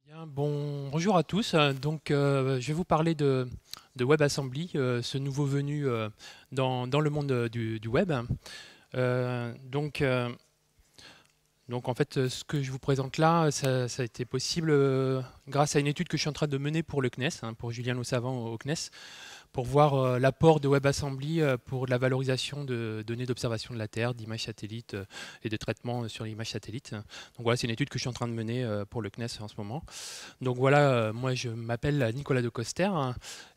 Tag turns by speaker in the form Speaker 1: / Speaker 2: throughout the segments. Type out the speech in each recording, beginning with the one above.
Speaker 1: Bien, bonjour à tous. Je vais vous parler de WebAssembly, ce nouveau venu dans le monde du web. Euh, donc, euh, en fait, ce que je vous présente là, ça a été possible grâce à une étude que je suis en train de mener pour le CNES, pour Julien Laussavant au CNES, pour voir l'apport de WebAssembly pour la valorisation de données d'observation de la Terre, d'images satellites et de traitement sur l'image satellite. Donc voilà, c'est une étude que je suis en train de mener pour le CNES en ce moment. Donc voilà, moi je m'appelle Nicolas de Coster,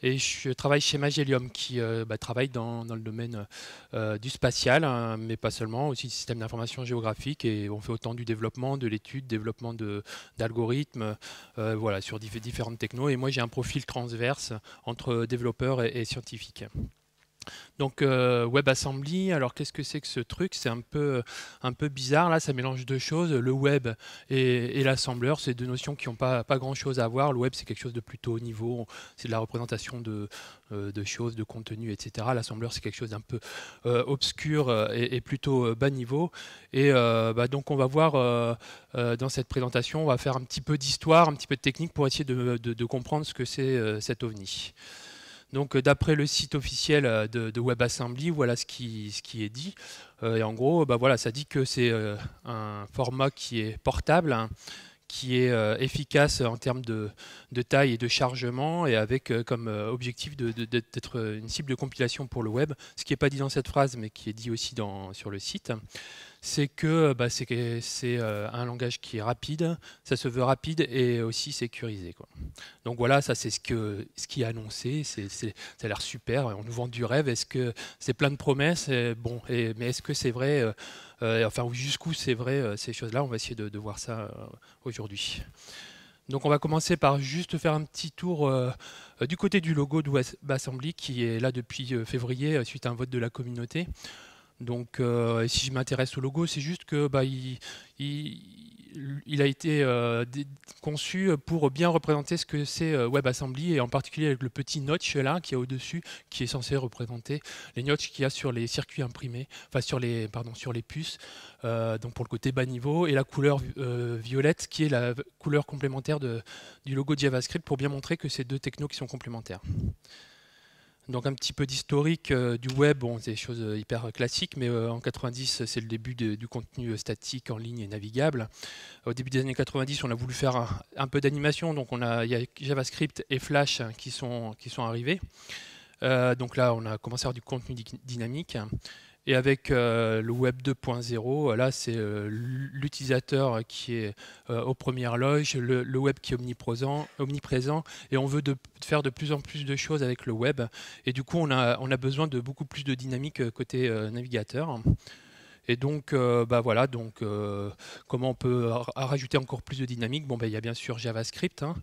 Speaker 1: et je travaille chez Magellium qui travaille dans le domaine du spatial, mais pas seulement, aussi du système d'information géographique, et on fait autant du développement, de l'étude, développement d'algorithmes, voilà, sur différentes technos. Et moi j'ai un profil transverse entre développeur et scientifique. Donc WebAssembly, alors qu'est-ce que c'est que ce truc? C'est un peu bizarre, là ça mélange deux choses, le web et l'assembleur, c'est deux notions qui n'ont pas grand-chose à voir. Le web c'est quelque chose de plutôt haut niveau, c'est de la représentation de choses, de contenu, etc. L'assembleur c'est quelque chose d'un peu obscur et plutôt bas niveau. Et donc on va voir dans cette présentation, on va faire un petit peu d'histoire, un petit peu de technique pour essayer de comprendre ce que c'est cet OVNI. Donc d'après le site officiel de WebAssembly, voilà ce qui est dit. Et en gros, voilà, ça dit que c'est un format qui est portable, hein, qui est efficace en termes de taille et de chargement, et avec comme objectif d'être une cible de compilation pour le web. Ce qui n'est pas dit dans cette phrase, mais qui est dit aussi sur le site, c'est que c'est un langage qui est rapide, ça se veut rapide et aussi sécurisé, quoi. Donc voilà, ça c'est ce qui est annoncé, ça a l'air super, on nous vend du rêve, est-ce que c'est plein de promesses, mais est-ce que c'est vrai, enfin jusqu'où c'est vrai ces choses-là, on va essayer de voir ça aujourd'hui. Donc on va commencer par juste faire un petit tour du côté du logo de WebAssembly qui est là depuis février suite à un vote de la communauté. Donc, si je m'intéresse au logo, c'est juste que il a été conçu pour bien représenter ce que c'est WebAssembly, et en particulier avec le petit notch là qui est au-dessus, qui est censé représenter les notches qu'il y a sur les circuits imprimés, enfin sur les puces, donc pour le côté bas niveau, et la couleur violette qui est la couleur complémentaire du logo de JavaScript, pour bien montrer que c'est deux technos qui sont complémentaires. Donc un petit peu d'historique du web, bon, c'est des choses hyper classiques, mais en 90, c'est le début du contenu statique en ligne et navigable. Au début des années 90, on a voulu faire un peu d'animation, donc il y a JavaScript et Flash qui sont arrivés. Donc là, on a commencé à avoir du contenu dynamique. Et avec le Web 2.0, là, c'est l'utilisateur qui est aux premières loges, le web qui est omniprésent, et on veut faire de plus en plus de choses avec le web. Et du coup, on a besoin de beaucoup plus de dynamique côté navigateur. Et donc, voilà, comment on peut rajouter encore plus de dynamique? Bon, il y a bien sûr JavaScript, hein,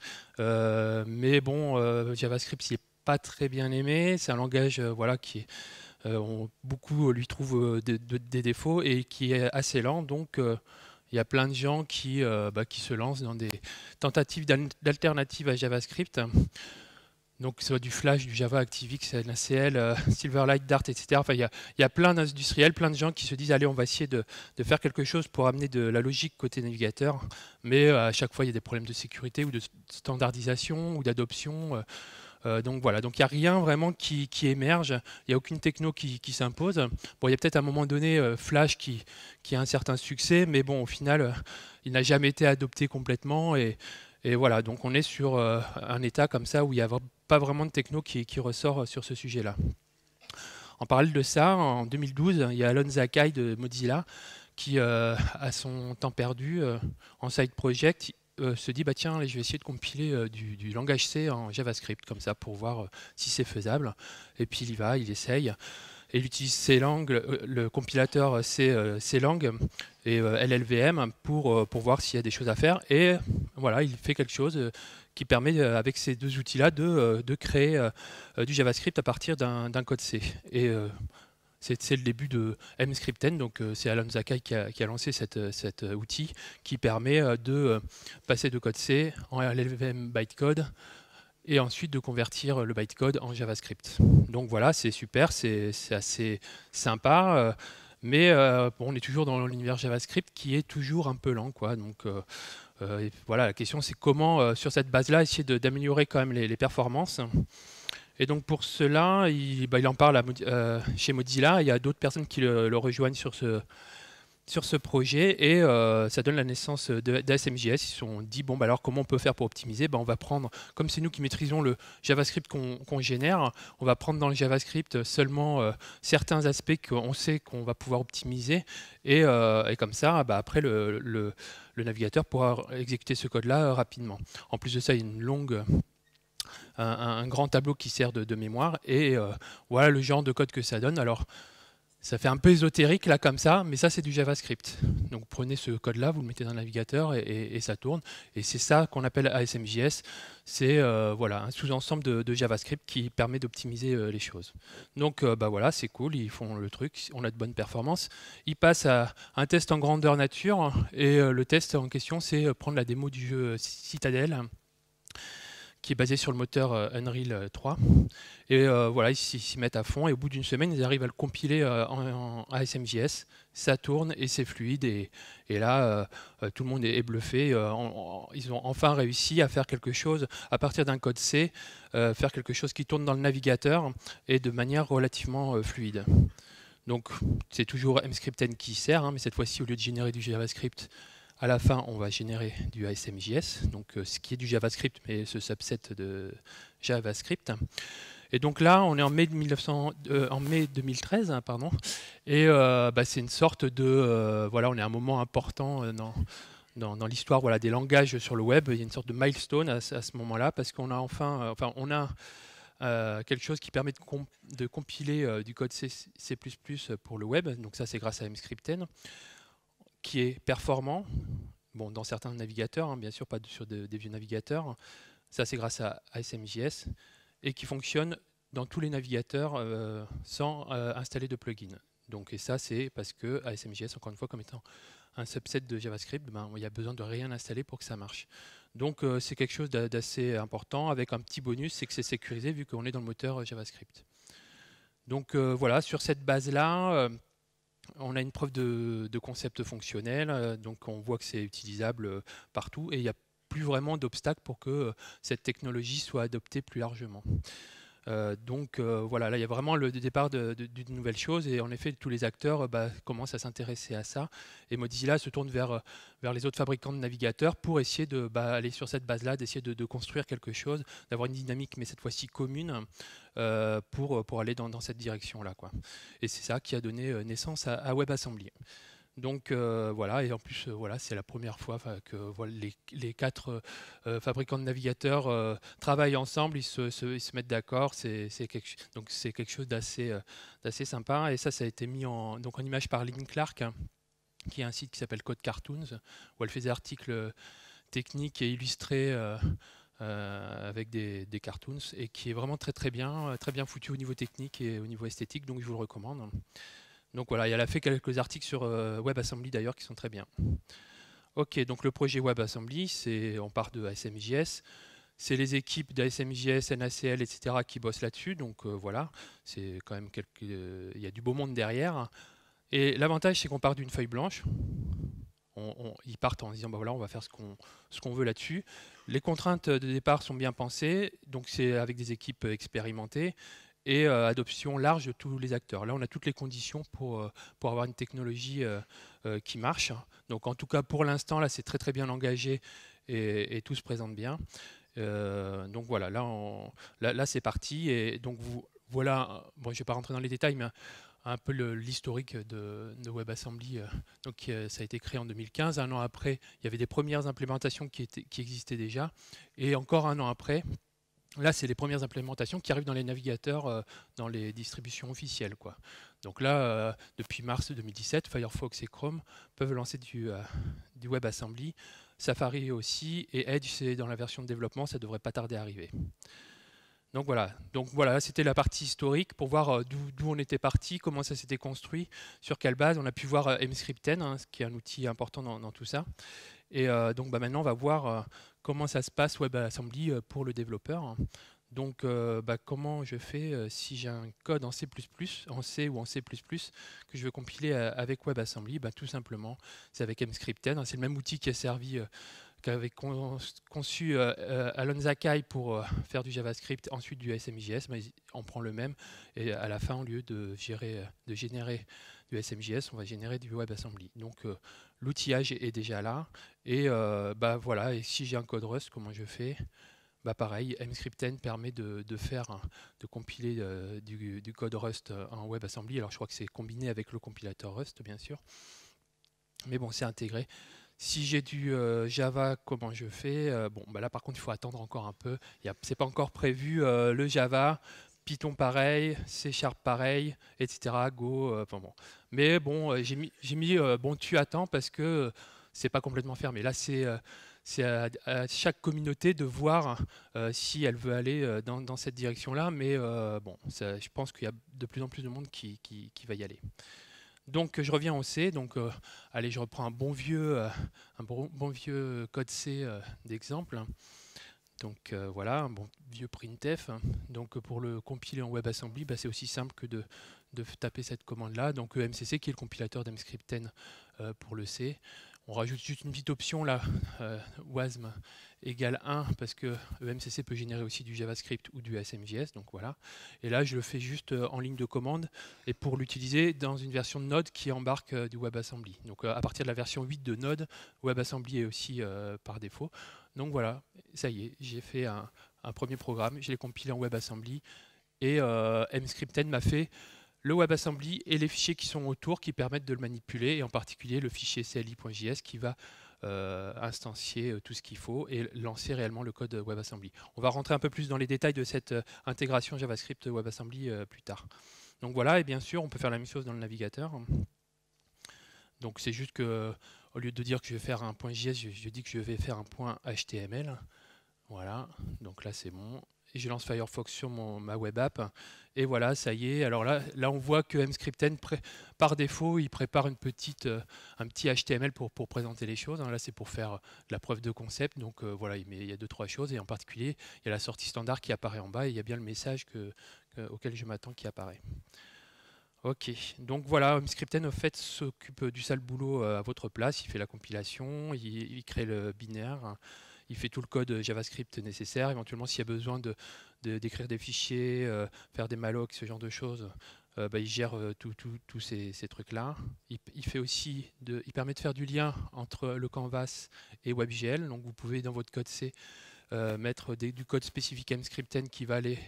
Speaker 1: mais bon, JavaScript, il n'est pas très bien aimé. C'est un langage voilà, beaucoup lui trouvent des défauts et qui est assez lent. Donc, il y a plein de gens qui se lancent dans des tentatives d'alternatives à JavaScript. Donc, que ce soit du Flash, du Java, ActiveX, NaCl, Silverlight, Dart, etc. Enfin, il y a plein d'industriels, plein de gens qui se disent allez, on va essayer de faire quelque chose pour amener de la logique côté navigateur. Mais à chaque fois, il y a des problèmes de sécurité ou de standardisation ou d'adoption. Donc voilà, donc il n'y a rien vraiment qui émerge, il n'y a aucune techno qui s'impose. Bon, il y a peut-être à un moment donné Flash qui a un certain succès, mais bon, au final, il n'a jamais été adopté complètement. Et voilà, donc on est sur un état comme ça où il n'y a pas vraiment de techno qui ressort sur ce sujet-là. En parallèle de ça, en 2012, il y a Alon Zakai de Mozilla qui, à son temps perdu, en side project, se dit bah tiens, je vais essayer de compiler du langage C en JavaScript comme ça pour voir si c'est faisable. Et puis il y va, il essaye. Et il utilise CLang, le compilateur CLang et LLVM pour voir s'il y a des choses à faire. Et voilà, il fait quelque chose qui permet, avec ces deux outils-là, de créer du JavaScript à partir d'un code C. Et c'est le début de Mscripten, donc c'est Alon Zakai qui a lancé cet outil qui permet de passer de code C en LLVM bytecode et ensuite de convertir le bytecode en JavaScript. Donc voilà, c'est super, c'est assez sympa, mais bon, on est toujours dans l'univers JavaScript qui est toujours un peu lent, quoi. Donc Et voilà, la question c'est comment, sur cette base-là, essayer d'améliorer quand même les performances. Et donc pour cela, il en parle chez Mozilla. Il y a d'autres personnes qui le rejoignent sur ce projet et ça donne la naissance d'ASMJS. Ils se sont dit, bon, bah alors comment on peut faire pour optimiser? On va prendre, comme c'est nous qui maîtrisons le JavaScript qu'on génère, on va prendre dans le JavaScript seulement certains aspects qu'on sait qu'on va pouvoir optimiser et comme ça, après le navigateur pourra exécuter ce code-là rapidement. En plus de ça, il y a un grand tableau qui sert de mémoire et voilà le genre de code que ça donne. Alors, ça fait un peu ésotérique là comme ça, mais ça c'est du JavaScript. Donc vous prenez ce code-là, vous le mettez dans le navigateur et ça tourne. Et c'est ça qu'on appelle ASMJS. C'est voilà, un sous-ensemble de JavaScript qui permet d'optimiser les choses. Donc voilà, c'est cool, ils font le truc, on a de bonnes performances. Ils passent à un test en grandeur nature et le test en question c'est prendre la démo du jeu Citadel qui est basé sur le moteur Unreal 3. Et voilà, ils s'y mettent à fond et au bout d'une semaine, ils arrivent à le compiler en ASMJS. Ça tourne et c'est fluide et là, tout le monde est bluffé. Ils ont enfin réussi à faire quelque chose à partir d'un code C, faire quelque chose qui tourne dans le navigateur et de manière relativement fluide. Donc c'est toujours Emscripten qui sert, mais cette fois-ci, au lieu de générer du JavaScript, à la fin, on va générer du ASMJS, donc ce qui est du JavaScript, mais ce subset de JavaScript. Et donc là, on est en mai 2013, pardon, et c'est une sorte de... voilà, on est à un moment important dans l'histoire voilà, des langages sur le web. Il y a une sorte de milestone à ce moment-là, parce qu'on a on a quelque chose qui permet de compiler du code C++ pour le web. Donc ça, c'est grâce à Emscripten, qui est performant, bon, dans certains navigateurs, bien sûr, pas sur des vieux navigateurs. Ça, c'est grâce à ASMJS, et qui fonctionne dans tous les navigateurs sans installer de plugin. Donc, et ça, c'est parce que ASMJS, encore une fois, comme étant un subset de JavaScript, il y a besoin de rien installer pour que ça marche. Donc, c'est quelque chose d'assez important, avec un petit bonus, c'est que c'est sécurisé vu qu'on est dans le moteur JavaScript. Donc, voilà, sur cette base-là, on a une preuve de concept fonctionnel, donc on voit que c'est utilisable partout et il n'y a plus vraiment d'obstacle pour que cette technologie soit adoptée plus largement. Donc voilà, là il y a vraiment le départ d'une nouvelle chose et en effet tous les acteurs commencent à s'intéresser à ça et Mozilla se tourne vers les autres fabricants de navigateurs pour essayer d'aller sur cette base-là, d'essayer de construire quelque chose, d'avoir une dynamique mais cette fois-ci commune pour aller dans cette direction-là, quoi. Et c'est ça qui a donné naissance à WebAssembly. Donc voilà, et en plus voilà, c'est la première fois que voilà, les quatre fabricants de navigateurs travaillent ensemble, ils se mettent d'accord, donc c'est quelque chose d'assez sympa. Et ça a été mis en image par Lynn Clark, qui a un site qui s'appelle Code Cartoons, où elle fait des articles techniques et illustrés avec des cartoons, et qui est vraiment très bien foutu au niveau technique et au niveau esthétique, donc je vous le recommande. Donc voilà, elle a fait quelques articles sur WebAssembly d'ailleurs qui sont très bien. Ok, donc le projet WebAssembly, on part de ASMJS. C'est les équipes d'ASMJS, NACL, etc. qui bossent là-dessus. Donc voilà, c'est quand même il y a du beau monde derrière. Et l'avantage, c'est qu'on part d'une feuille blanche. Ils partent en disant, voilà, on va faire ce qu'on veut là-dessus. Les contraintes de départ sont bien pensées, donc c'est avec des équipes expérimentées et adoption large de tous les acteurs. Là, on a toutes les conditions pour avoir une technologie qui marche. Donc en tout cas, pour l'instant, là, c'est très bien engagé et tout se présente bien. Donc voilà, là c'est parti. Et donc voilà, bon, je ne vais pas rentrer dans les détails, mais un peu l'historique de WebAssembly. Donc ça a été créé en 2015. Un an après, il y avait des premières implémentations qui existaient déjà. Et encore un an après, là, c'est les premières implémentations qui arrivent dans les navigateurs, dans les distributions officielles, quoi. Donc là, depuis mars 2017, Firefox et Chrome peuvent lancer du WebAssembly. Safari aussi, et Edge, c'est dans la version de développement, ça devrait pas tarder à arriver. Donc voilà, c'était la partie historique pour voir d'où on était parti, comment ça s'était construit, sur quelle base. On a pu voir Emscripten, ce qui est un outil important dans tout ça. Et donc maintenant, on va voir comment ça se passe WebAssembly pour le développeur. Donc comment je fais si j'ai un code en C++, en C ou en C++, que je veux compiler avec WebAssembly? Tout simplement, c'est avec Emscripten. C'est le même outil qui a servi qu'avait conçu Alon Zakai pour faire du JavaScript, ensuite du SMJS, mais on prend le même et à la fin, au lieu de générer du SMJS, on va générer du WebAssembly. Donc l'outillage est déjà là et voilà. Et si j'ai un code Rust, comment je fais? Pareil, Mscripten permet de compiler du code Rust en WebAssembly. Alors je crois que c'est combiné avec le compilateur Rust, bien sûr. Mais bon, c'est intégré. Si j'ai du Java, comment je fais? Là par contre, il faut attendre encore un peu. C'est pas encore prévu le Java, Python pareil, C# pareil, etc. Go. Mais bon, j'ai mis tu attends parce que c'est pas complètement fermé. Là, c'est à chaque communauté de voir si elle veut aller dans cette direction-là. Mais je pense qu'il y a de plus en plus de monde qui va y aller. Donc je reviens au C, allez, je reprends un bon vieux code C d'exemple. Donc voilà, un bon vieux printf. Donc pour le compiler en WebAssembly, c'est aussi simple que de taper cette commande-là. Donc EMCC qui est le compilateur d'Mscripten pour le C. On rajoute juste une petite option là, WASM égale 1, parce que EMCC peut générer aussi du JavaScript ou du SMJS, donc voilà. Et là, je le fais juste en ligne de commande, et pour l'utiliser dans une version de Node qui embarque du WebAssembly. Donc à partir de la version 8 de Node, WebAssembly est aussi par défaut. Donc voilà, ça y est, j'ai fait un premier programme, je l'ai compilé en WebAssembly, et Mscripten m'a fait le WebAssembly et les fichiers qui sont autour qui permettent de le manipuler, et en particulier le fichier cli.js qui va instancier tout ce qu'il faut et lancer réellement le code WebAssembly. On va rentrer un peu plus dans les détails de cette intégration JavaScript WebAssembly plus tard. Donc voilà, et bien sûr, on peut faire la même chose dans le navigateur. Donc c'est juste que, au lieu de dire que je vais faire un .js, je dis que je vais faire un .html. Voilà, donc là c'est bon. Et je lance Firefox sur ma web app. Et voilà, ça y est. Alors là on voit que Mscripten, par défaut, il prépare un petit HTML pour présenter les choses. Là, c'est pour faire de la preuve de concept. Donc voilà, il y a 2-3 choses. Et en particulier, il y a la sortie standard qui apparaît en bas. Et il y a bien le message auquel je m'attends qui apparaît. Ok, donc voilà, Mscripten, au fait, s'occupe du sale boulot à votre place. Il fait la compilation, il crée le binaire. Il fait tout le code JavaScript nécessaire. Éventuellement, s'il y a besoin d'écrire des fichiers, faire des mallocs, ce genre de choses, il gère tous ces trucs-là. Il fait aussi il permet de faire du lien entre le Canvas et WebGL. Donc, vous pouvez dans votre code C mettre du code spécifique Mscripten qui va aller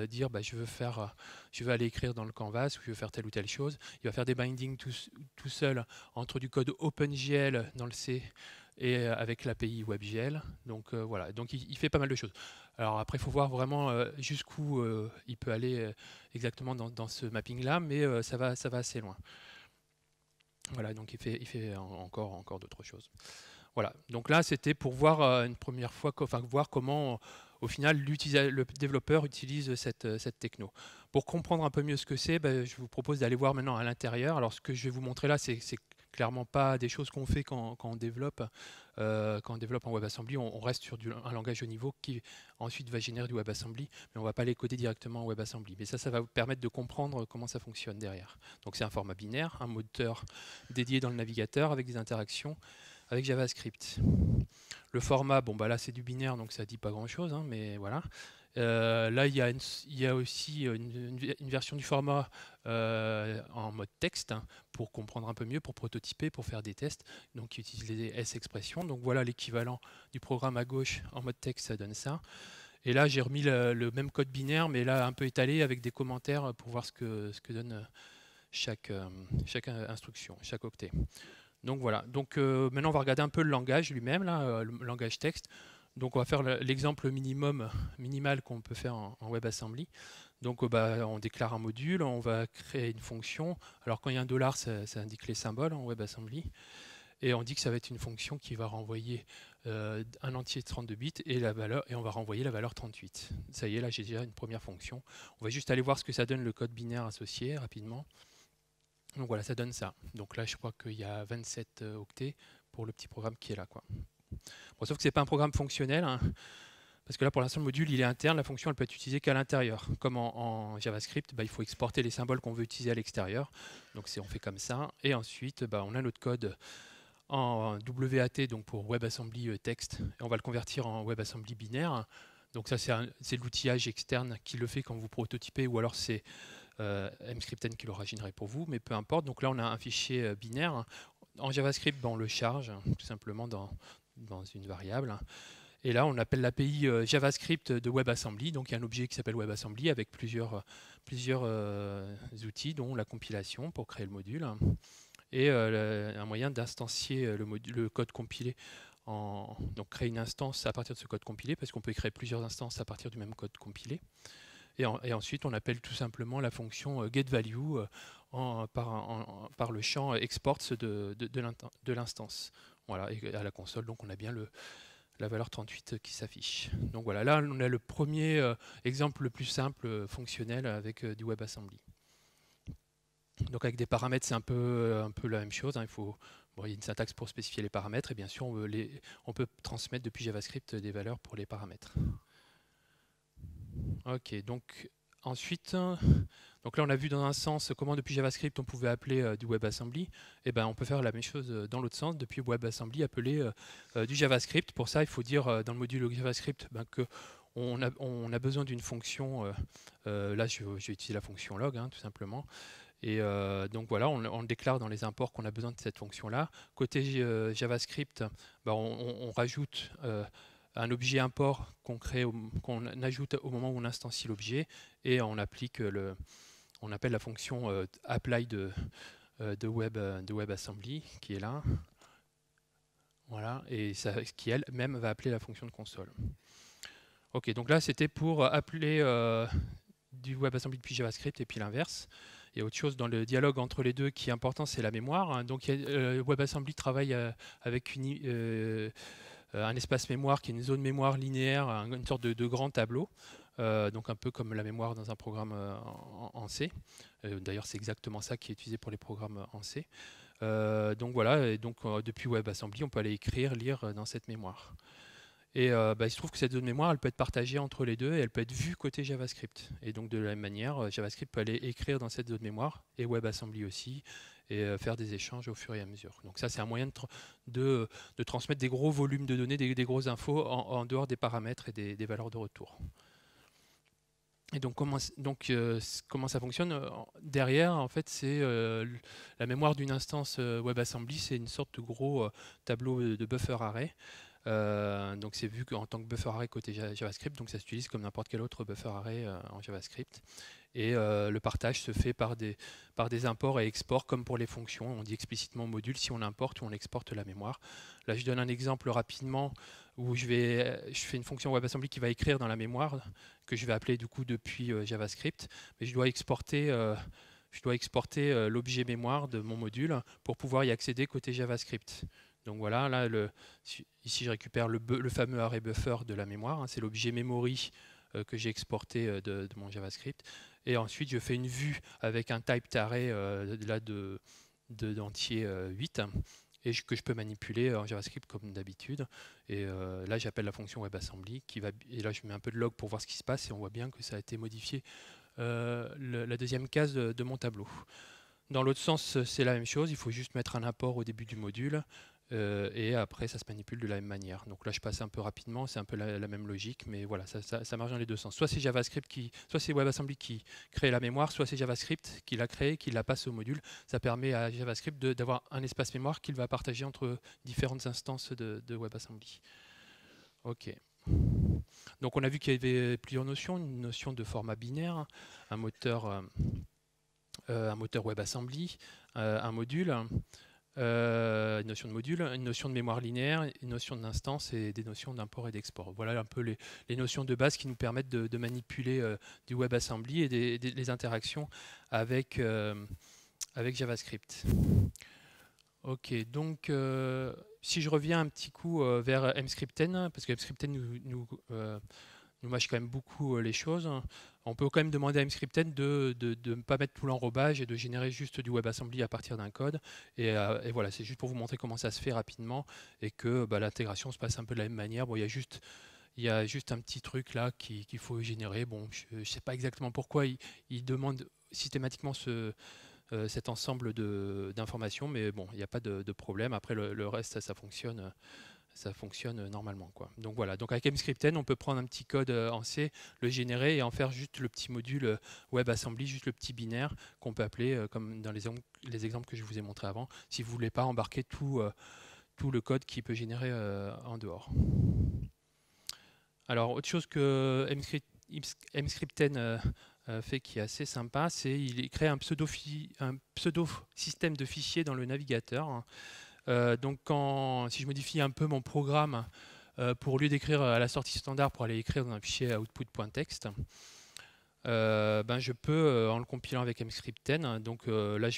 Speaker 1: dire je veux aller écrire dans le Canvas ou je veux faire telle ou telle chose. Il va faire des bindings tout seul entre du code OpenGL dans le C et avec l'API WebGL. Donc voilà, donc il fait pas mal de choses. Alors après, il faut voir vraiment jusqu'où il peut aller exactement dans ce mapping-là, mais ça va assez loin. Voilà, donc il fait encore d'autres choses. Voilà, donc là c'était pour voir une première fois, voir comment au final le développeur utilise cette techno. Pour comprendre un peu mieux ce que c'est, je vous propose d'aller voir maintenant à l'intérieur. Alors ce que je vais vous montrer là, c'est clairement pas des choses qu'on fait quand on développe en WebAssembly. On reste sur un langage haut niveau qui ensuite va générer du WebAssembly, mais on ne va pas les coder directement en WebAssembly. Mais ça va vous permettre de comprendre comment ça fonctionne derrière. Donc c'est un format binaire, un moteur dédié dans le navigateur avec des interactions avec JavaScript. Le format, là c'est du binaire, donc ça ne dit pas grand-chose, hein, mais voilà. Là, il y a aussi une version du format en mode texte, hein, pour comprendre un peu mieux, pour prototyper, pour faire des tests. Donc, il utilise les S-expressions. Donc, voilà l'équivalent du programme à gauche en mode texte, ça donne ça. Et là, j'ai remis le même code binaire, mais là, un peu étalé avec des commentaires pour voir ce que donne chaque instruction, chaque octet. Donc voilà, donc maintenant on va regarder un peu le langage lui-même, le langage texte. Donc on va faire l'exemple minimal qu'on peut faire en WebAssembly. Donc on déclare un module, on va créer une fonction. Alors quand il y a un $, ça indique les symboles en WebAssembly. Et on dit que ça va être une fonction qui va renvoyer un entier de 32 bits et on va renvoyer la valeur 38. Ça y est, là j'ai déjà une première fonction. On va juste aller voir ce que ça donne le code binaire associé rapidement. Donc voilà, ça donne ça. Donc là, je crois qu'il y a 27 octets pour le petit programme qui est là, quoi. Bon, sauf que ce n'est pas un programme fonctionnel, hein, parce que là, pour l'instant, le module, il est interne. La fonction, elle peut être utilisée qu'à l'intérieur. Comme en JavaScript, il faut exporter les symboles qu'on veut utiliser à l'extérieur. Donc on fait comme ça. Et ensuite, on a notre code en WAT, donc pour WebAssembly texte, et on va le convertir en WebAssembly binaire. Donc ça, c'est l'outillage externe qui le fait quand vous prototypez, ou alors c'est Mscripten qui l'aura généré pour vous, mais peu importe. Donc là, on a un fichier binaire. En JavaScript, on le charge tout simplement dans une variable. Et là, on appelle l'API JavaScript de WebAssembly. Donc il y a un objet qui s'appelle WebAssembly avec plusieurs outils, dont la compilation pour créer le module, et un moyen d'instancier le code compilé. Donc créer une instance à partir de ce code compilé, parce qu'on peut créer plusieurs instances à partir du même code compilé. Et ensuite, on appelle tout simplement la fonction getValue par le champ exports de l'instance. Voilà, et à la console, donc on a bien la valeur 38 qui s'affiche. Donc voilà, là on a le premier exemple le plus simple fonctionnel avec du WebAssembly. Donc avec des paramètres, c'est un peu la même chose. Il y a une syntaxe pour spécifier les paramètres, et bien sûr on peut transmettre depuis JavaScript des valeurs pour les paramètres. Ok, donc ensuite, donc là on a vu dans un sens comment depuis JavaScript on pouvait appeler du WebAssembly. Et ben on peut faire la même chose dans l'autre sens, depuis WebAssembly appeler du JavaScript. Pour ça, il faut dire dans le module JavaScript que on a besoin d'une fonction. Là, je vais utiliser la fonction log, tout simplement. Et donc voilà, on déclare dans les imports qu'on a besoin de cette fonction-là. Côté JavaScript, on rajoute un objet import qu'on ajoute au moment où on instancie l'objet, et on applique on appelle la fonction apply de WebAssembly qui est là. Voilà, et qui elle-même va appeler la fonction de console. Ok, donc là c'était pour appeler du WebAssembly depuis JavaScript, et puis l'inverse. Il y a autre chose dans le dialogue entre les deux qui est important, c'est la mémoire. Donc WebAssembly travaille avec un espace mémoire qui est une zone mémoire linéaire, une sorte de grand tableau, donc un peu comme la mémoire dans un programme en C. D'ailleurs, c'est exactement ça qui est utilisé pour les programmes en C. Donc voilà, et donc depuis WebAssembly, on peut aller écrire, lire dans cette mémoire. Et il se trouve que cette zone mémoire, elle peut être partagée entre les deux, et elle peut être vue côté JavaScript. Et donc de la même manière, JavaScript peut aller écrire dans cette zone mémoire, et WebAssembly aussi, et faire des échanges au fur et à mesure. Donc ça, c'est un moyen de transmettre des gros volumes de données, des grosses infos en dehors des paramètres et des valeurs de retour. Et donc comment ça fonctionne derrière, en fait, c'est la mémoire d'une instance WebAssembly, c'est une sorte de gros tableau de buffer array. Donc c'est vu en tant que buffer array côté JavaScript, donc ça s'utilise comme n'importe quel autre buffer array en JavaScript. Et le partage se fait par des imports et exports, comme pour les fonctions. On dit explicitement module si on importe ou on exporte la mémoire. Là, je donne un exemple rapidement où je fais une fonction WebAssembly qui va écrire dans la mémoire, que je vais appeler du coup depuis JavaScript, mais je dois exporter l'objet mémoire de mon module pour pouvoir y accéder côté JavaScript. Donc voilà, là, ici je récupère le fameux array buffer de la mémoire, c'est l'objet memory que j'ai exporté de mon JavaScript. Et ensuite, je fais une vue avec un type array d'entier 8, et que je peux manipuler en JavaScript comme d'habitude. Et là, j'appelle la fonction WebAssembly, et là, je mets un peu de log pour voir ce qui se passe, et on voit bien que ça a été modifié la deuxième case de mon tableau. Dans l'autre sens, c'est la même chose, il faut juste mettre un import au début du module, et après ça se manipule de la même manière. Donc là je passe un peu rapidement, c'est un peu la même logique, mais voilà, ça marche dans les deux sens. Soit c'est soit c'est WebAssembly qui crée la mémoire, soit c'est JavaScript qui la crée, qui la passe au module. Ça permet à JavaScript d'avoir un espace mémoire qu'il va partager entre différentes instances de WebAssembly. Ok. Donc on a vu qu'il y avait plusieurs notions, une notion de format binaire, un moteur WebAssembly, un module, une notion de module, une notion de mémoire linéaire, une notion d'instance et des notions d'import et d'export. Voilà un peu les notions de base qui nous permettent de manipuler du WebAssembly et les interactions avec JavaScript. Ok, donc si je reviens un petit coup vers Mscripten, parce que Mscripten nous mâche quand même beaucoup les choses. On peut quand même demander à Mscripten de ne pas mettre tout l'enrobage et de générer juste du WebAssembly à partir d'un code. Et voilà, c'est juste pour vous montrer comment ça se fait rapidement, et que l'intégration se passe un peu de la même manière. Bon, il y a juste un petit truc là qu'il faut générer. Bon, je ne sais pas exactement pourquoi il demande systématiquement cet ensemble d'informations, mais bon, il n'y a pas de problème. Après, le reste, ça fonctionne normalement, quoi. Donc voilà, donc avec MScripten, on peut prendre un petit code en C, le générer et en faire juste le petit module WebAssembly, juste le petit binaire qu'on peut appeler comme dans les exemples que je vous ai montrés avant, si vous ne voulez pas embarquer tout le code qui peut générer en dehors. Alors, autre chose que MScripten fait qui est assez sympa, c'est qu'il crée un pseudo-système de fichiers dans le navigateur. Donc, si je modifie un peu mon programme, pour au lieu d'écrire à la sortie standard pour aller écrire dans un fichier output.txt, je peux, en le compilant avec MScripten, donc là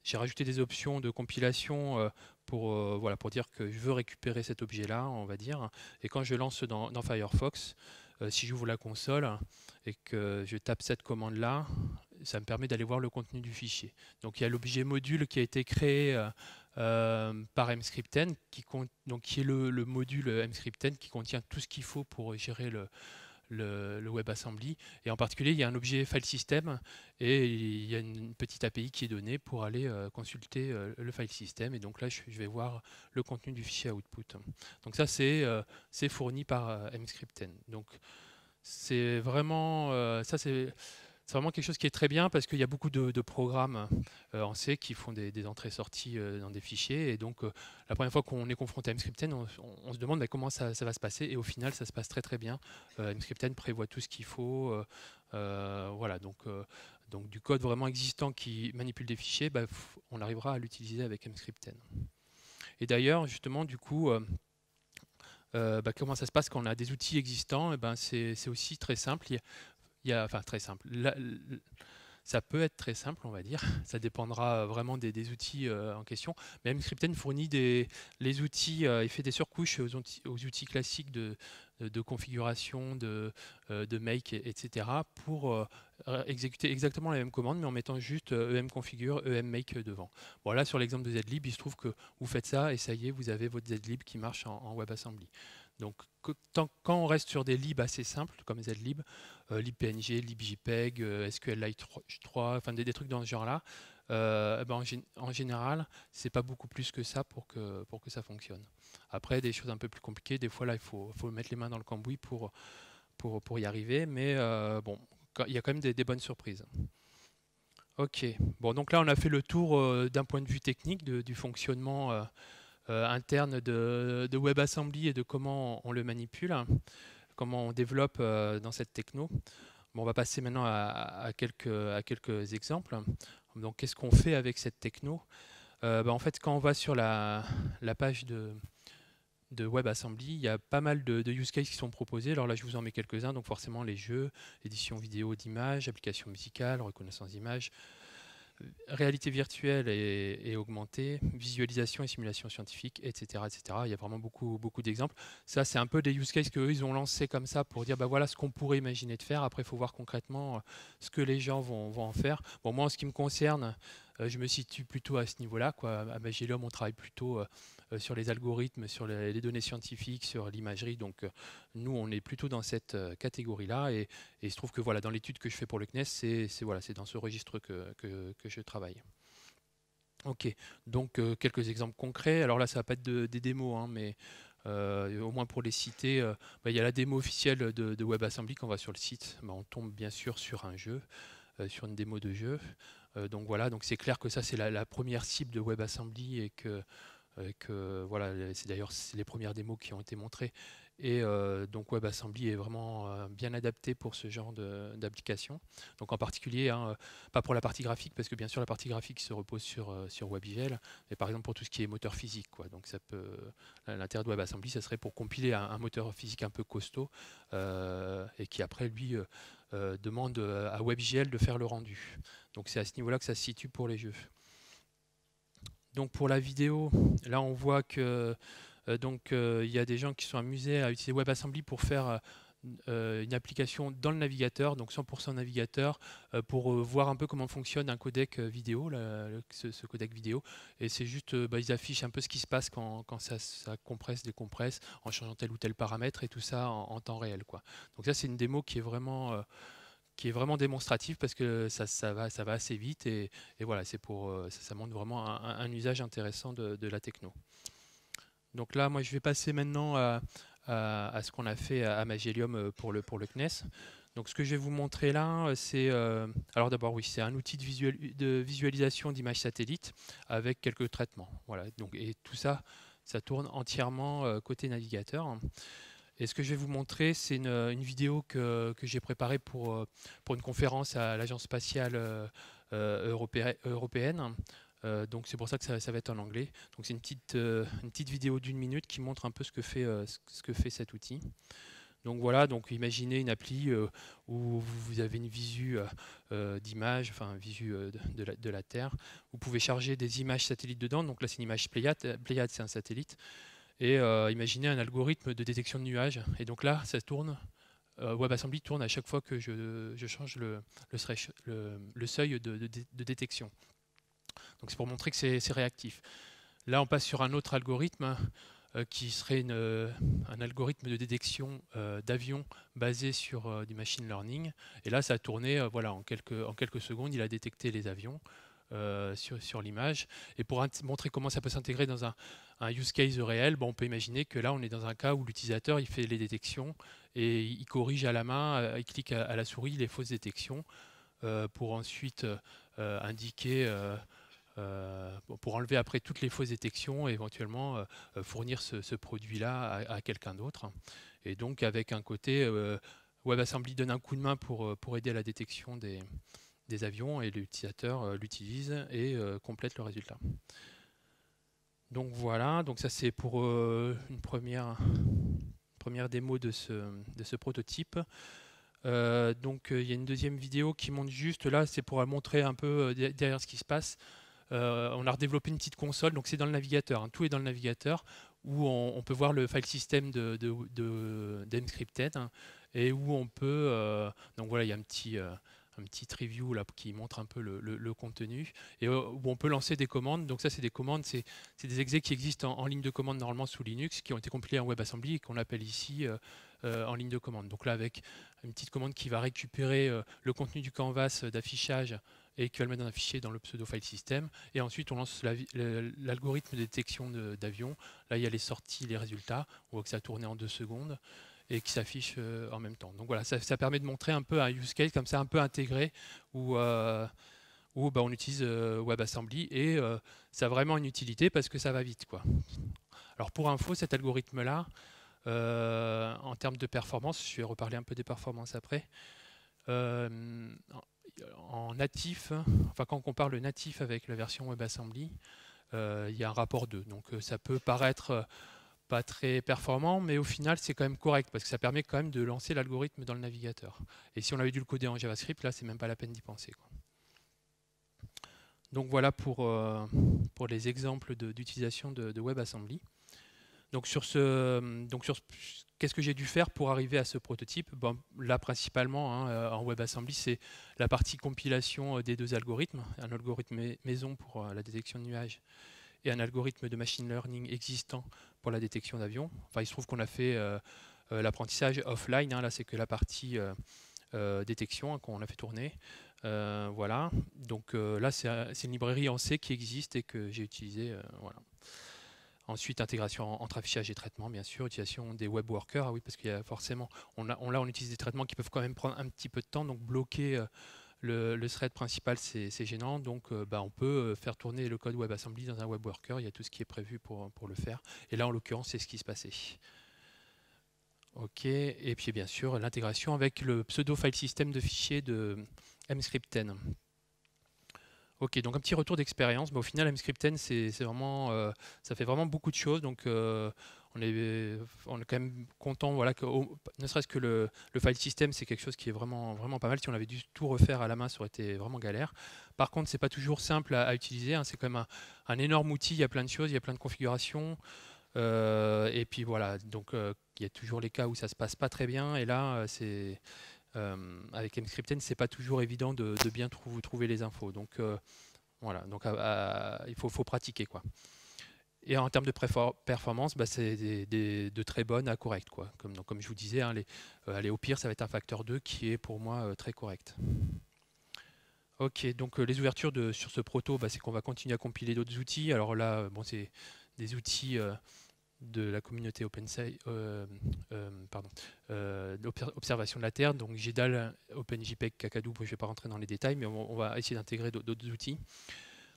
Speaker 1: j'ai rajouté des options de compilation pour dire que je veux récupérer cet objet-là, on va dire. Et quand je lance dans Firefox, si j'ouvre la console et que je tape cette commande-là, ça me permet d'aller voir le contenu du fichier. Donc il y a l'objet module qui a été créé par MScripten, qui est le module MScripten qui contient tout ce qu'il faut pour gérer le WebAssembly. Et en particulier, il y a un objet file system et il y a une petite API qui est donnée pour aller consulter le file system. Et donc là, je vais voir le contenu du fichier output. Donc ça, c'est fourni par MScripten. Donc c'est vraiment, c'est vraiment quelque chose qui est très bien parce qu'il y a beaucoup de programmes en C qui font des entrées-sorties dans des fichiers. Et donc, la première fois qu'on est confronté à MScripten, on se demande comment ça va se passer. Et au final, ça se passe très très bien. MScripten prévoit tout ce qu'il faut. Voilà, donc du code vraiment existant qui manipule des fichiers, on arrivera à l'utiliser avec MScripten. Et d'ailleurs, justement, du coup, comment ça se passe quand on a des outils existants? C'est aussi très simple. Enfin, très simple. Ça peut être très simple, on va dire. Ça dépendra vraiment des outils en question. Mais MScripten fournit les outils, il fait des surcouches aux outils classiques de configuration, de make, etc. pour exécuter exactement la même commande, mais en mettant juste emconfigure, emmake devant. Voilà, sur l'exemple de Zlib, il se trouve que vous faites ça et ça y est, vous avez votre Zlib qui marche en WebAssembly. Donc, quand on reste sur des libs assez simples, comme Zlib, libpng, libjpeg, SQLite 3, enfin des trucs dans ce genre-là, en général, c'est pas beaucoup plus que ça pour que ça fonctionne. Après, des choses un peu plus compliquées, des fois là, il faut mettre les mains dans le cambouis pour y arriver, mais bon, il y a quand même des bonnes surprises. Ok, bon, donc là, on a fait le tour d'un point de vue technique du fonctionnement interne de WebAssembly et de comment on le manipule, comment on développe dans cette techno. Bon, on va passer maintenant à quelques exemples. Donc, qu'est-ce qu'on fait avec cette techno? En fait, quand on va sur la page de WebAssembly, il y a pas mal de use cases qui sont proposés. Alors là, je vous en mets quelques-uns. Donc forcément, les jeux, édition vidéo d'images, application musicale, reconnaissance d'images, réalité virtuelle et augmentée, visualisation et simulation scientifique, etc., etc. Il y a vraiment beaucoup, beaucoup d'exemples. Ça, c'est un peu des use cases qu'eux, ils ont lancés comme ça pour dire, voilà ce qu'on pourrait imaginer de faire. Après, il faut voir concrètement ce que les gens vont en faire. Bon, moi, en ce qui me concerne, je me situe plutôt à ce niveau-là, quoi. À Magellan, on travaille plutôt sur les algorithmes, sur les données scientifiques, sur l'imagerie. Donc, nous, on est plutôt dans cette catégorie-là. Et il se trouve que voilà, dans l'étude que je fais pour le CNES, c'est dans ce registre que je travaille. Ok, donc quelques exemples concrets. Alors là, ça va pas être des démos, hein, mais au moins pour les citer, il y a la démo officielle de WebAssembly. Quand on va sur le site, on tombe bien sûr sur un jeu, sur une démo de jeu. Donc voilà, donc c'est clair que ça c'est la première cible de WebAssembly et que voilà, c'est d'ailleurs les premières démos qui ont été montrées. Et donc WebAssembly est vraiment bien adapté pour ce genre d'application. Donc en particulier, hein, pas pour la partie graphique, parce que bien sûr la partie graphique se repose sur WebGL, mais par exemple pour tout ce qui est moteur physique, quoi. Donc ça peut, l'intérêt de WebAssembly, ça serait pour compiler un moteur physique un peu costaud et qui après lui demande à WebGL de faire le rendu. Donc c'est à ce niveau-là que ça se situe pour les jeux. Donc pour la vidéo, là on voit que il y a des gens qui sont amusés à utiliser WebAssembly pour faire une application dans le navigateur, donc 100% navigateur, pour voir un peu comment fonctionne un codec vidéo, ce codec vidéo. Et c'est juste, ils affichent un peu ce qui se passe quand ça compresse, décompresse, en changeant tel ou tel paramètre, et tout ça en temps réel, quoi. Donc ça, c'est une démo qui est vraiment qui est vraiment démonstratif parce que ça va assez vite et voilà, c'est pour, ça montre vraiment un usage intéressant de la techno. Donc là, moi, je vais passer maintenant à ce qu'on a fait à Magellium pour le CNES. Donc ce que je vais vous montrer là, c'est alors d'abord oui, c'est un outil de visualisation d'images satellites avec quelques traitements. Voilà. Donc et tout ça, ça tourne entièrement côté navigateur. Et ce que je vais vous montrer, c'est une vidéo que j'ai préparée pour une conférence à l'Agence spatiale européenne. Donc c'est pour ça que ça va être en anglais. Donc c'est une petite vidéo d'une minute qui montre un peu ce que fait cet outil. Donc voilà, donc imaginez une appli où vous avez une visu d'image, enfin visu de la Terre. Vous pouvez charger des images satellites dedans. Donc là c'est une image Pléiade. Pléiade c'est un satellite. Et imaginez un algorithme de détection de nuages. Et donc là ça tourne. WebAssembly tourne à chaque fois que je change le seuil de détection. Donc c'est pour montrer que c'est réactif. Là, on passe sur un autre algorithme qui serait un algorithme de détection d'avions basé sur du machine learning. Et là, ça a tourné voilà, en quelques secondes, il a détecté les avions sur l'image. Et pour montrer comment ça peut s'intégrer dans un use case réel, bon, on peut imaginer que là, on est dans un cas où l'utilisateur il fait les détections et il corrige à la main, il clique à la souris les fausses détections pour ensuite indiquer pour enlever après toutes les fausses détections et éventuellement fournir ce produit-là à quelqu'un d'autre. Et donc avec un côté, WebAssembly donne un coup de main pour aider à la détection des avions et l'utilisateur l'utilise et complète le résultat. Donc voilà, donc ça c'est pour une première démo de ce prototype. Donc il y a une deuxième vidéo qui montre juste, là c'est pour montrer un peu derrière ce qui se passe. On a redéveloppé une petite console, donc c'est dans le navigateur, hein, tout est dans le navigateur, où on peut voir le file system d'Emscripten, hein, et où on peut, donc voilà, il y a un petit review là qui montre un peu le contenu, et où on peut lancer des commandes. Donc ça c'est des commandes, c'est des exés qui existent en ligne de commande normalement sous Linux, qui ont été compilés en WebAssembly et qu'on appelle ici en ligne de commande. Donc là avec une petite commande qui va récupérer le contenu du canvas d'affichage et qui va le mettre dans un fichier dans le pseudo file system. Et ensuite, on lance l'algorithme de détection d'avion. Là, il y a les sorties, les résultats. On voit que ça a tourné en 2 secondes et qui s'affiche en même temps. Donc voilà, ça permet de montrer un peu un use case comme ça, un peu intégré, où on utilise WebAssembly et ça a vraiment une utilité parce que ça va vite, quoi. Alors pour info, cet algorithme-là, en termes de performance, je vais reparler un peu des performances après. En natif, enfin quand on compare le natif avec la version WebAssembly, il y a un rapport 2. Donc ça peut paraître pas très performant, mais au final c'est quand même correct parce que ça permet quand même de lancer l'algorithme dans le navigateur. Et si on avait dû le coder en JavaScript, là c'est même pas la peine d'y penser, quoi. Donc voilà pour les exemples d'utilisation de WebAssembly. Donc qu'est-ce que j'ai dû faire pour arriver à ce prototype? Bon, là principalement en WebAssembly, c'est la partie compilation des deux algorithmes, un algorithme maison pour la détection de nuages et un algorithme de machine learning existant pour la détection d'avions. Enfin, il se trouve qu'on a fait l'apprentissage offline, hein, là c'est que la partie détection qu'on a fait tourner. Voilà, donc là c'est une librairie en C qui existe et que j'ai utilisée. Voilà. Ensuite, intégration entre affichage et traitement, bien sûr, utilisation des web workers, ah oui, parce qu'il y a forcément, on utilise des traitements qui peuvent quand même prendre un petit peu de temps, donc bloquer le thread principal, c'est gênant, donc on peut faire tourner le code WebAssembly dans un web worker, il y a tout ce qui est prévu pour le faire, et là en l'occurrence c'est ce qui se passait. Ok, et puis bien sûr l'intégration avec le pseudo file system de fichiers de Emscripten. Ok, donc un petit retour d'expérience. Au final, Emscripten, c'est vraiment, ça fait vraiment beaucoup de choses. Donc, on est quand même content, voilà, que ne serait-ce que le file system, c'est quelque chose qui est vraiment, vraiment pas mal. Si on avait dû tout refaire à la main, ça aurait été vraiment galère. Par contre, c'est pas toujours simple à utiliser, hein. C'est quand même un énorme outil. Il y a plein de choses, il y a plein de configurations. Et puis voilà, donc il y a toujours les cas où ça se passe pas très bien. Et là, c'est avec Emscripten, c'est pas toujours évident de bien trouver les infos. Donc voilà, donc il faut pratiquer, quoi. Et en termes de performance, bah, c'est de très bonnes à correctes, quoi. Comme je vous disais, hein, allez, au pire, ça va être un facteur 2 qui est pour moi très correct. Ok, donc les ouvertures sur ce proto, bah, c'est qu'on va continuer à compiler d'autres outils. Alors là, bon, c'est des outils de la communauté OpenSci, observation de la Terre, donc GEDAL, OpenJPEG, Kakadu, je ne vais pas rentrer dans les détails, mais on va essayer d'intégrer d'autres outils.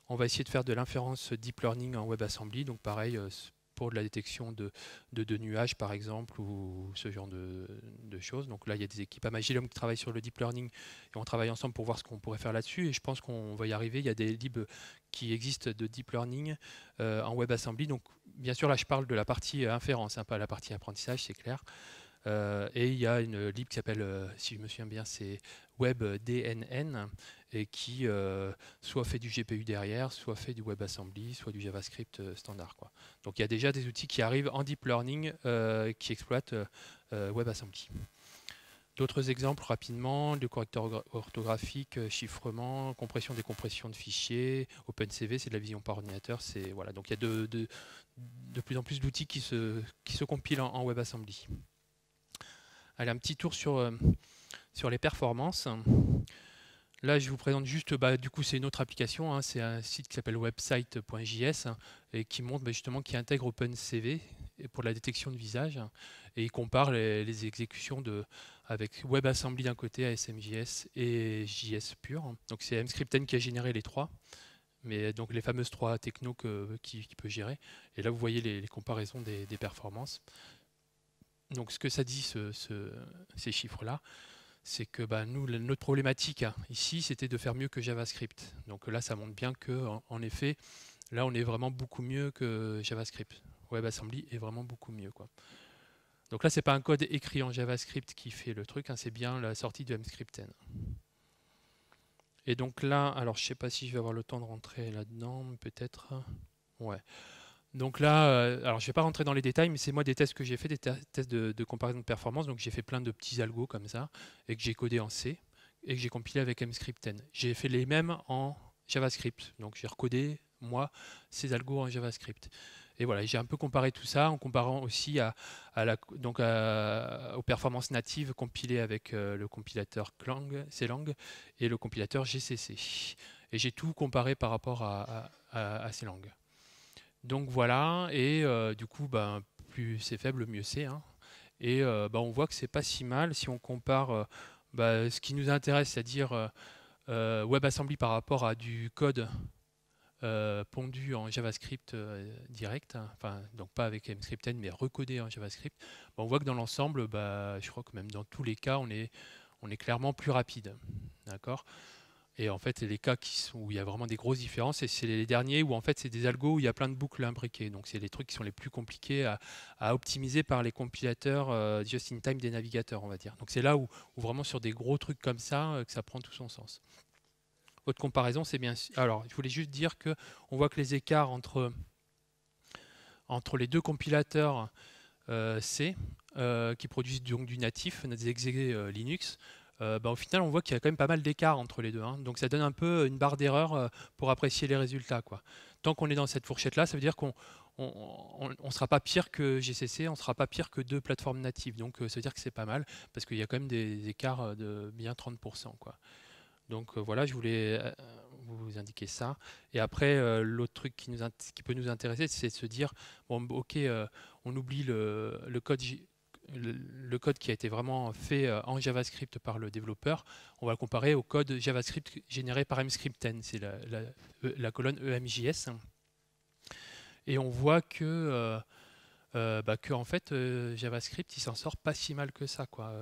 Speaker 1: On va essayer de faire de l'inférence deep learning en WebAssembly, donc pareil, pour de la détection de nuages par exemple, ou ce genre de choses. Donc là, il y a des équipes à Magillum qui travaillent sur le deep learning, et on travaille ensemble pour voir ce qu'on pourrait faire là-dessus, et je pense qu'on va y arriver. Il y a des libs qui existent de deep learning en WebAssembly, donc bien sûr là je parle de la partie inférence, hein, pas la partie apprentissage, c'est clair. Et il y a une lib qui s'appelle, si je me souviens bien, c'est WebDNN, et qui soit fait du GPU derrière, soit fait du WebAssembly, soit du JavaScript standard, quoi. Donc il y a déjà des outils qui arrivent en deep learning qui exploitent WebAssembly. D'autres exemples rapidement, le correcteur orthographique, chiffrement, compression, décompression de fichiers, OpenCV, c'est de la vision par ordinateur. Voilà. Donc il y a de plus en plus d'outils qui se compilent en WebAssembly. Allez, un petit tour sur les performances. Là, je vous présente juste, du coup, c'est une autre application, hein, c'est un site qui s'appelle website.js et qui montre justement, qui intègre OpenCV pour la détection de visage, et il compare les exécutions avec WebAssembly d'un côté, ASMJS et JS pur. Donc c'est Mscripten qui a généré les trois, mais donc les fameuses trois technos qui peut gérer. Et là, vous voyez les comparaisons des performances. Donc ce que ça dit, ces chiffres-là, c'est que nous, notre problématique ici, c'était de faire mieux que JavaScript. Donc là, ça montre bien que, en effet, là, on est vraiment beaucoup mieux que JavaScript. WebAssembly est vraiment beaucoup mieux, quoi. Donc là, c'est pas un code écrit en JavaScript qui fait le truc, hein, c'est bien la sortie de Mscripten. Et donc là, alors je sais pas si je vais avoir le temps de rentrer là-dedans, peut-être. Ouais. Donc là, alors je ne vais pas rentrer dans les détails, mais c'est moi des tests que j'ai fait, des tests de comparaison de performance. Donc j'ai fait plein de petits algos comme ça, et que j'ai codé en C, et que j'ai compilé avec Mscripten. J'ai fait les mêmes en JavaScript. Donc j'ai recodé, moi, ces algos en JavaScript. Et voilà, j'ai un peu comparé tout ça, en comparant aussi aux performances natives compilées avec le compilateur Clang, Clang, et le compilateur GCC. Et j'ai tout comparé par rapport à ces langues. Donc voilà, et du coup, plus c'est faible, mieux c'est, hein. Et on voit que c'est pas si mal si on compare ce qui nous intéresse, c'est-à-dire WebAssembly par rapport à du code pondu en JavaScript direct, hein. Enfin, donc pas avec Mscripten, mais recodé en JavaScript. On voit que dans l'ensemble, je crois que même dans tous les cas, on est clairement plus rapide. D'accord ? Et en fait, les cas où il y a vraiment des grosses différences, et c'est les derniers où en fait c'est des algos où il y a plein de boucles imbriquées. Donc c'est les trucs qui sont les plus compliqués à optimiser par les compilateurs just-in-time des navigateurs, on va dire. Donc c'est là où vraiment sur des gros trucs comme ça, que ça prend tout son sens. Autre comparaison, c'est bien. Alors, je voulais juste dire que on voit que les écarts entre les deux compilateurs C, qui produisent donc du natif, des exés Linux, au final, on voit qu'il y a quand même pas mal d'écart entre les deux, hein. Donc ça donne un peu une barre d'erreur pour apprécier les résultats, quoi. Tant qu'on est dans cette fourchette-là, ça veut dire qu'on ne sera pas pire que GCC, on ne sera pas pire que deux plateformes natives. Donc ça veut dire que c'est pas mal, parce qu'il y a quand même des écarts de bien 30%, quoi. Donc voilà, je voulais vous indiquer ça. Et après, l'autre truc qui peut nous intéresser, c'est de se dire, bon, ok, on oublie le code le code qui a été vraiment fait en JavaScript par le développeur, on va le comparer au code JavaScript généré par Mscripten, c'est la colonne EMJS. Et on voit que en fait, JavaScript, il s'en sort pas si mal que ça, quoi.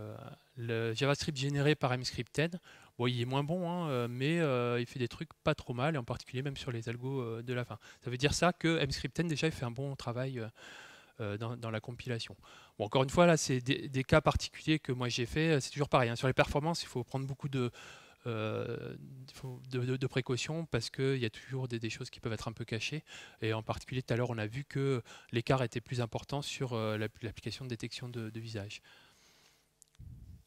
Speaker 1: Le JavaScript généré par Mscripten, bon, il est moins bon, hein, mais il fait des trucs pas trop mal, et en particulier même sur les algos de la fin. Ça veut dire ça que Mscripten, déjà, il fait un bon travail dans la compilation. Bon, encore une fois, là, c'est des cas particuliers que moi j'ai fait. C'est toujours pareil, hein. Sur les performances, il faut prendre beaucoup de précautions, parce qu'il y a toujours des choses qui peuvent être un peu cachées. Et en particulier, tout à l'heure, on a vu que l'écart était plus important sur l'application de détection de visage.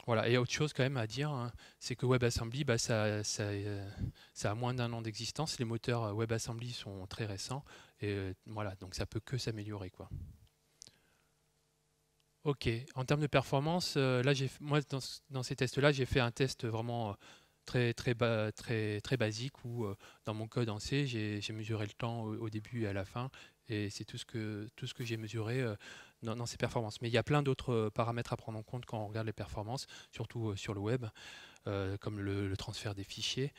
Speaker 1: Voilà. Et autre chose quand même à dire, hein, c'est que WebAssembly, bah, ça a moins d'un an d'existence. Les moteurs WebAssembly sont très récents. Et voilà, donc ça peut que s'améliorer, quoi. Ok. En termes de performance, là, moi, dans ces tests-là, j'ai fait un test vraiment très basique où, dans mon code en C, j'ai mesuré le temps au début et à la fin. Et c'est tout ce que j'ai mesuré dans ces performances. Mais il y a plein d'autres paramètres à prendre en compte quand on regarde les performances, surtout sur le web, comme le transfert des fichiers,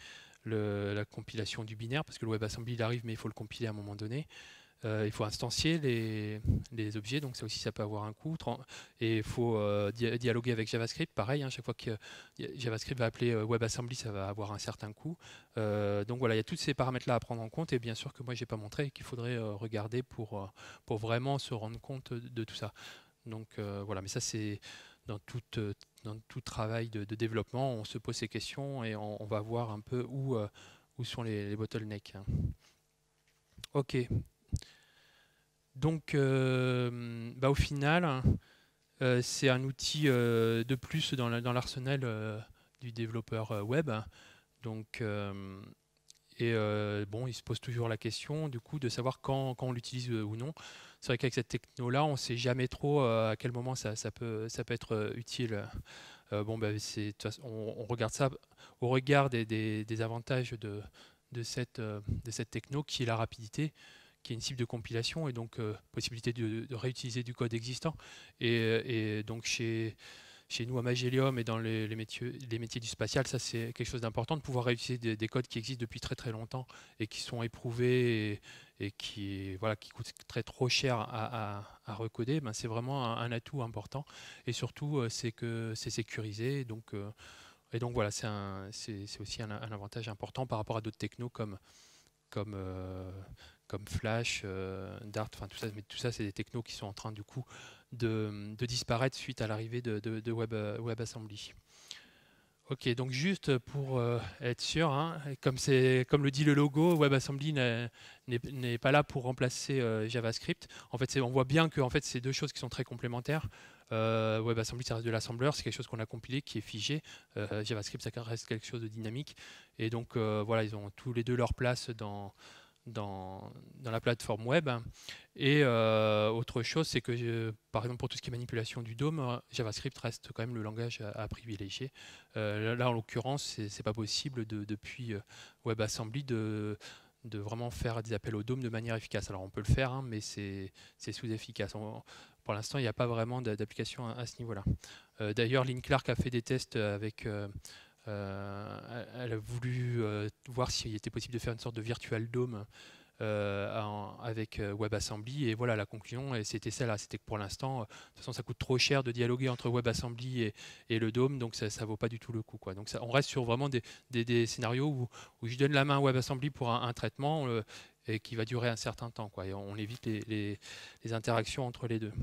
Speaker 1: la compilation du binaire, parce que le WebAssembly il arrive, mais il faut le compiler à un moment donné. Il faut instancier les objets, donc ça aussi ça peut avoir un coût. Et il faut dialoguer avec JavaScript, pareil, hein, chaque fois que JavaScript va appeler WebAssembly, ça va avoir un certain coût. Donc voilà, il y a tous ces paramètres-là à prendre en compte, et bien sûr que moi je n'ai pas montré et qu'il faudrait regarder pour vraiment se rendre compte de tout ça. Donc voilà, mais ça c'est dans tout travail de développement, on se pose ces questions et on va voir un peu où sont les bottlenecks, hein. Ok. Donc, bah, au final, c'est un outil de plus dans l'arsenal du développeur web. Donc, bon, il se pose toujours la question du coup de savoir quand on l'utilise ou non. C'est vrai qu'avec cette techno-là, on ne sait jamais trop à quel moment ça peut être utile. Bon, bah, de toute façon, on regarde ça au regard des avantages de cette techno qui est la rapidité, qui est une cible de compilation et donc possibilité de réutiliser du code existant. Et donc chez nous à Magellium et dans les métiers du spatial, ça c'est quelque chose d'important de pouvoir réutiliser des codes qui existent depuis très très longtemps et qui sont éprouvés et qui, voilà, qui coûtent trop cher à recoder. Ben, c'est vraiment un atout important et surtout c'est que c'est sécurisé. Et donc voilà, c'est aussi un avantage important par rapport à d'autres technos comme, euh, comme Flash, Dart, enfin tout ça, mais tout ça c'est des technos qui sont en train du coup de disparaître suite à l'arrivée de WebAssembly. Ok, donc juste pour être sûr, hein, comme le dit le logo, WebAssembly n'est pas là pour remplacer JavaScript. En fait, on voit bien que en fait, c'est deux choses qui sont très complémentaires. WebAssembly, ça reste de l'assembleur, c'est quelque chose qu'on a compilé, qui est figé. JavaScript, ça reste quelque chose de dynamique. Et donc, voilà, ils ont tous les deux leur place dans la plateforme web. Et autre chose, c'est que par exemple pour tout ce qui est manipulation du DOM, JavaScript reste quand même le langage à privilégier. Là, en l'occurrence, c'est pas possible depuis WebAssembly de vraiment faire des appels au DOM de manière efficace. Alors on peut le faire, hein, mais c'est sous-efficace. Pour l'instant, il n'y a pas vraiment d'application à ce niveau-là. D'ailleurs, Lynn Clark a fait des tests avec elle a voulu voir s'il était possible de faire une sorte de virtual DOM avec WebAssembly et voilà la conclusion et c'était celle-là, c'était que pour l'instant de toute façon ça coûte trop cher de dialoguer entre WebAssembly et le DOM donc ça vaut pas du tout le coup quoi. Donc ça, on reste sur vraiment des scénarios où je donne la main à WebAssembly pour un traitement et qui va durer un certain temps quoi et on évite les interactions entre les deux.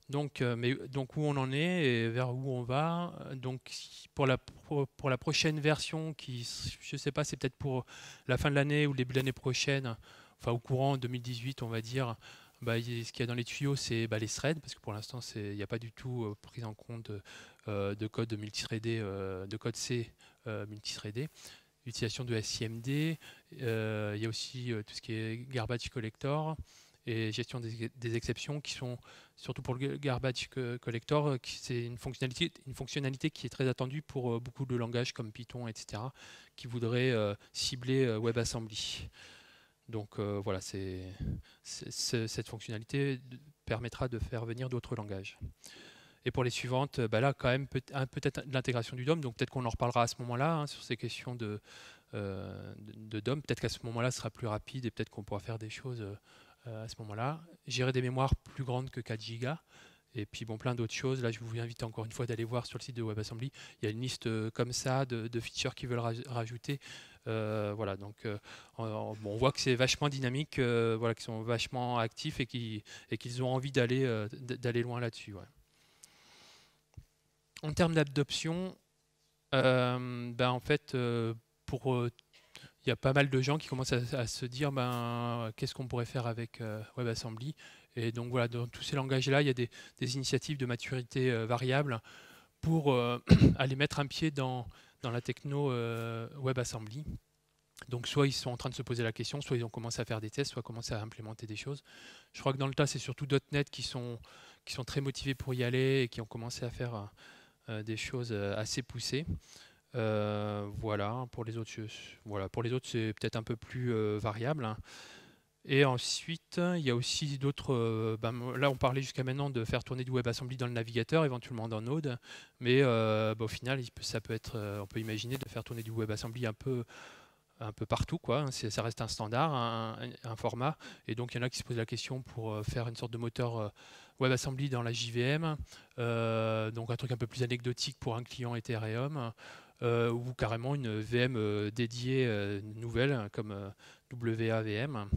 Speaker 1: Donc, donc où on en est et vers où on va. Donc pour la prochaine version, qui je ne sais pas, c'est peut-être pour la fin de l'année ou le début de l'année prochaine, enfin au courant 2018 on va dire, bah, ce qu'il y a dans les tuyaux c'est bah, les threads, parce que pour l'instant il n'y a pas du tout prise en compte de code multithreadé, de code C multithreadé. L'utilisation de SIMD, il y a aussi tout ce qui est garbage collector et gestion des exceptions qui sont surtout pour le garbage collector, c'est une fonctionnalité qui est très attendue pour beaucoup de langages comme Python, etc., qui voudraient cibler WebAssembly. Donc voilà, cette fonctionnalité permettra de faire venir d'autres langages. Et pour les suivantes, bah là, quand même, peut-être l'intégration du DOM, donc peut-être qu'on en reparlera à ce moment-là, hein, sur ces questions de DOM. Peut-être qu'à ce moment-là, ce sera plus rapide et peut-être qu'on pourra faire des choses à ce moment-là. Gérer des mémoires plus grandes que 4 Go. Et puis bon, plein d'autres choses. Là, je vous invite encore une fois d'aller voir sur le site de WebAssembly. Il y a une liste comme ça de features qu'ils veulent rajouter. Voilà, donc bon, on voit que c'est vachement dynamique, voilà, qu'ils sont vachement actifs et qu'ils ont envie d'aller loin là-dessus. Ouais. En termes d'adoption, ben, en fait, il y a pas mal de gens qui commencent à se dire ben, qu'est-ce qu'on pourrait faire avec WebAssembly. Et donc voilà, dans tous ces langages-là, il y a des initiatives de maturité variable pour aller mettre un pied dans la techno WebAssembly. Donc soit ils sont en train de se poser la question, soit ils ont commencé à faire des tests, soit commencé à implémenter des choses. Je crois que dans le tas, c'est surtout .NET qui sont très motivés pour y aller et qui ont commencé à faire des choses assez poussées. Voilà, pour les autres, c'est peut-être un peu plus variable, hein. Et ensuite, il y a aussi d'autres. Là, on parlait jusqu'à maintenant de faire tourner du WebAssembly dans le navigateur, éventuellement dans Node, mais au final, ça peut être, on peut imaginer de faire tourner du WebAssembly un peu partout, quoi, hein. Ça reste un standard, un format, et donc il y en a qui se posent la question pour faire une sorte de moteur WebAssembly dans la JVM, donc un truc un peu plus anecdotique pour un client Ethereum, ou carrément une VM dédiée nouvelle comme WAVM.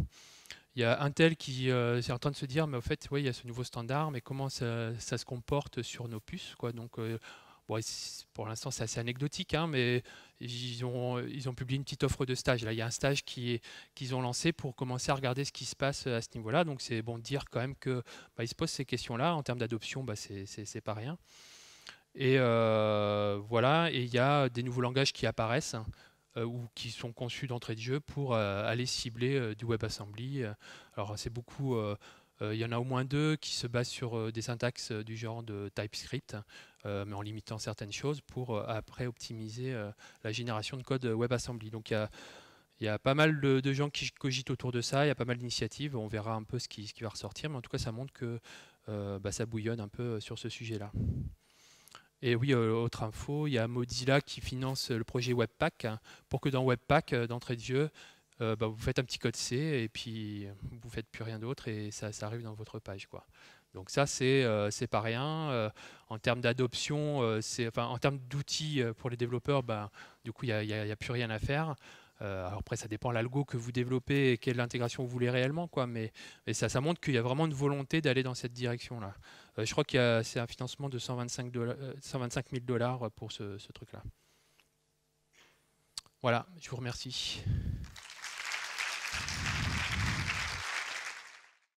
Speaker 1: Il y a Intel qui est en train de se dire, mais au fait, ouais, il y a ce nouveau standard, mais comment ça se comporte sur nos puces, quoi. Donc, bon, pour l'instant, c'est assez anecdotique, hein, mais ils ont publié une petite offre de stage. Là, il y a un stage qu'ils ont lancé pour commencer à regarder ce qui se passe à ce niveau-là. Donc, c'est bon de dire quand même que ils se posent ces questions-là. En termes d'adoption, c'est pas rien. Et voilà, et il y a des nouveaux langages qui apparaissent ou qui sont conçus d'entrée de jeu pour aller cibler du WebAssembly. Alors c'est beaucoup, il y en a au moins deux qui se basent sur des syntaxes du genre de TypeScript, mais en limitant certaines choses pour après optimiser la génération de code WebAssembly. Donc il y a pas mal de gens qui cogitent autour de ça, il y a pas mal d'initiatives, on verra un peu ce qui va ressortir, mais en tout cas ça montre que ça bouillonne un peu sur ce sujet-là. Et oui, autre info, il y a Mozilla qui finance le projet Webpack, hein, pour que dans Webpack, d'entrée de jeu, vous faites un petit code C et puis vous faites plus rien d'autre et ça arrive dans votre page, quoi. Donc ça, c'est pas rien. En termes d'adoption, en termes d'outils pour les développeurs, du coup, il n'y a plus rien à faire. Alors après, ça dépend de l'algo que vous développez et quelle intégration vous voulez réellement, quoi. Mais ça montre qu'il y a vraiment une volonté d'aller dans cette direction-là. Je crois c'est un financement de 125 000 $ pour ce truc-là. Voilà, je vous remercie.